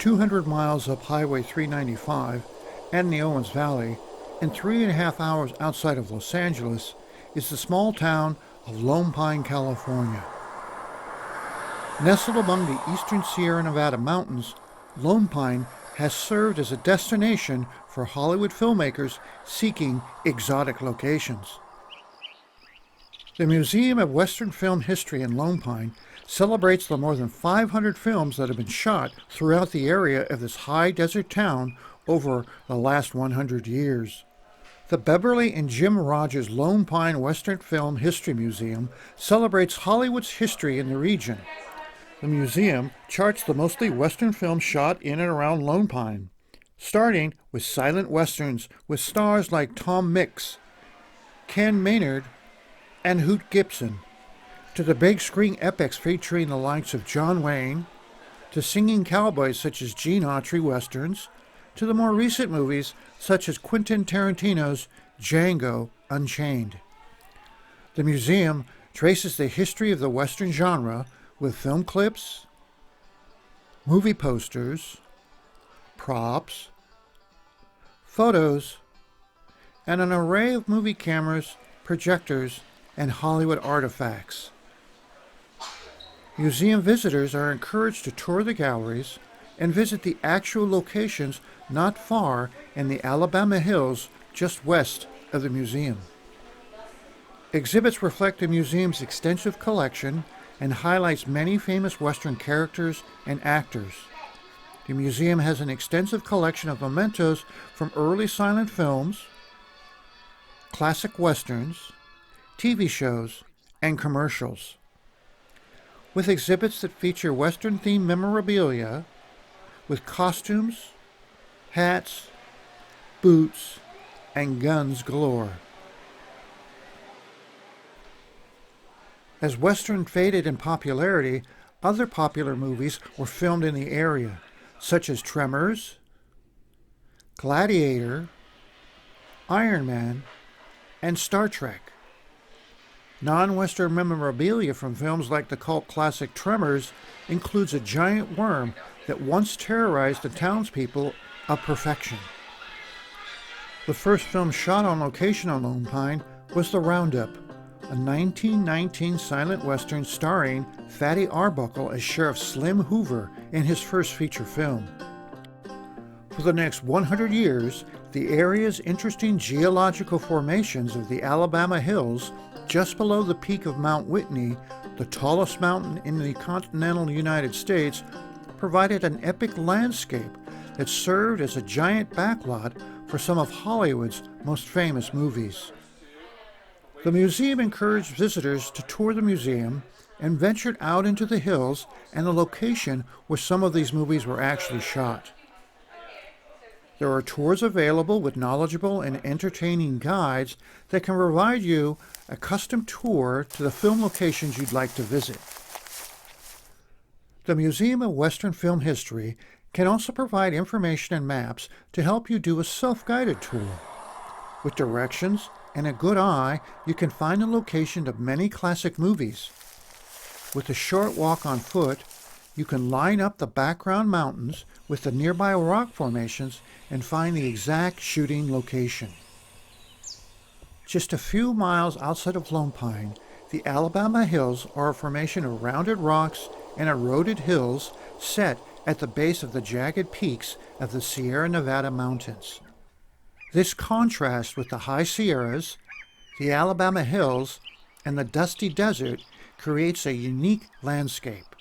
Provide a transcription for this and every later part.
200 miles up Highway 395 and the Owens Valley, and 3.5 hours outside of Los Angeles, is the small town of Lone Pine, California. Nestled among the eastern Sierra Nevada mountains, Lone Pine has served as a destination for Hollywood filmmakers seeking exotic locations. The Museum of Western Film History in Lone Pine celebrates the more than 500 films that have been shot throughout the area of this high desert town over the last 100 years. The Beverly and Jim Rogers Lone Pine Western Film History Museum celebrates Hollywood's history in the region. The museum charts the mostly Western films shot in and around Lone Pine, starting with silent westerns with stars like Tom Mix, Ken Maynard and Hoot Gibson, to the big screen epics featuring the likes of John Wayne, to singing cowboys such as Gene Autry westerns, to the more recent movies such as Quentin Tarantino's Django, Unchained. The museum traces the history of the western genre with film clips, movie posters, props, photos, and an array of movie cameras, projectors, and Hollywood artifacts. Museum visitors are encouraged to tour the galleries and visit the actual locations not far in the Alabama hills just west of the museum. Exhibits reflect the museum's extensive collection and highlights many famous Western characters and actors. The museum has an extensive collection of mementos from early silent films, classic westerns, TV shows, and commercials. With exhibits that feature Western-themed memorabilia, with costumes, hats, boots, and guns galore. As Western faded in popularity, other popular movies were filmed in the area, such as Tremors, Gladiator, Iron Man, and Star Trek. Non-Western memorabilia from films like the cult classic Tremors includes a giant worm that once terrorized the townspeople of perfection. The first film shot on location on Lone Pine was The Roundup, a 1919 silent western starring Fatty Arbuckle as Sheriff Slim Hoover in his first feature film. For the next 100 years, the area's interesting geological formations of the Alabama hills just below the peak of Mount Whitney, the tallest mountain in the continental United States, provided an epic landscape that served as a giant backlot for some of Hollywood's most famous movies. The museum encouraged visitors to tour the museum and ventured out into the hills and the location where some of these movies were actually shot. There are tours available with knowledgeable and entertaining guides that can provide you a custom tour to the film locations you'd like to visit. The Museum of Western Film History can also provide information and maps to help you do a self-guided tour. With directions and a good eye, you can find the location of many classic movies. With a short walk on foot, you can line up the background mountains with the nearby rock formations and find the exact shooting location. Just a few miles outside of Lone Pine, the Alabama hills are a formation of rounded rocks and eroded hills set at the base of the jagged peaks of the Sierra Nevada mountains. This contrast with the high Sierras, the Alabama hills, and the dusty desert creates a unique landscape.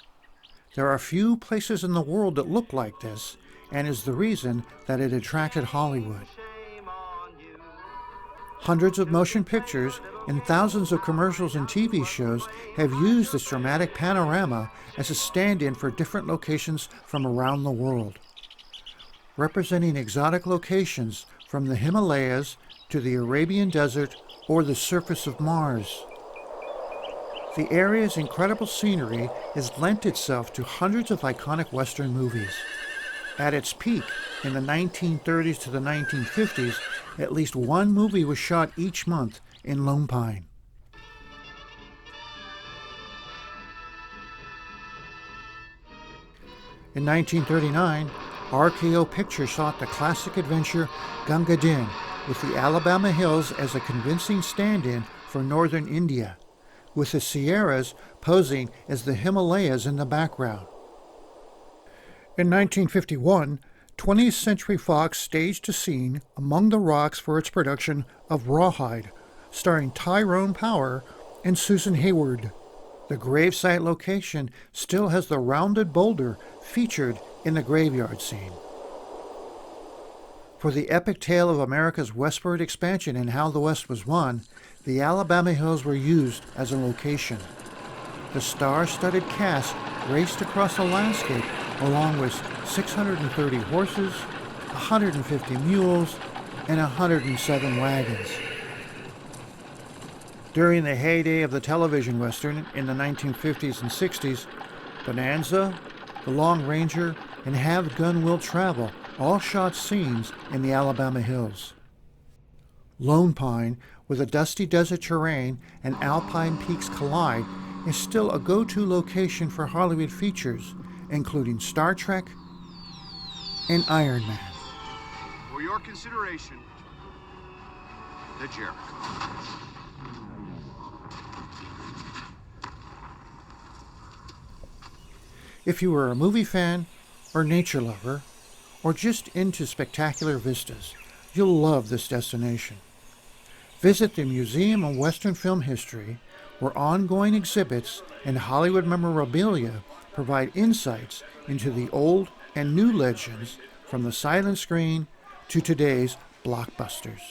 There are few places in the world that look like this, and is the reason that it attracted Hollywood. Hundreds of motion pictures and thousands of commercials and TV shows have used this dramatic panorama as a stand-in for different locations from around the world, representing exotic locations from the Himalayas to the Arabian Desert or the surface of Mars. The area's incredible scenery has lent itself to hundreds of iconic Western movies. At its peak, in the 1930s to the 1950s, at least one movie was shot each month in Lone Pine. In 1939, RKO Pictures shot the classic adventure Gunga Din, with the Alabama hills as a convincing stand-in for northern India, with the Sierras posing as the Himalayas in the background. In 1951, 20th Century Fox staged a scene among the rocks for its production of Rawhide, starring Tyrone Power and Susan Hayward. The gravesite location still has the rounded boulder featured in the graveyard scene. For the epic tale of America's westward expansion and how the West was won, the Alabama Hills were used as a location. The star-studded cast raced across the landscape along with 630 horses, 150 mules, and 107 wagons. During the heyday of the television western in the 1950s and 60s, Bonanza, The Long Ranger, and Have Gun Will Travel all shot scenes in the Alabama Hills. Lone Pine, where the dusty desert terrain and alpine peaks collide, is still a go-to location for Hollywood features, including Star Trek and Iron Man. For your consideration, the Jericho. If you are a movie fan, or nature lover, or just into spectacular vistas, you'll love this destination. Visit the Museum of Western Film History, where ongoing exhibits and Hollywood memorabilia provide insights into the old and new legends from the silent screen to today's blockbusters.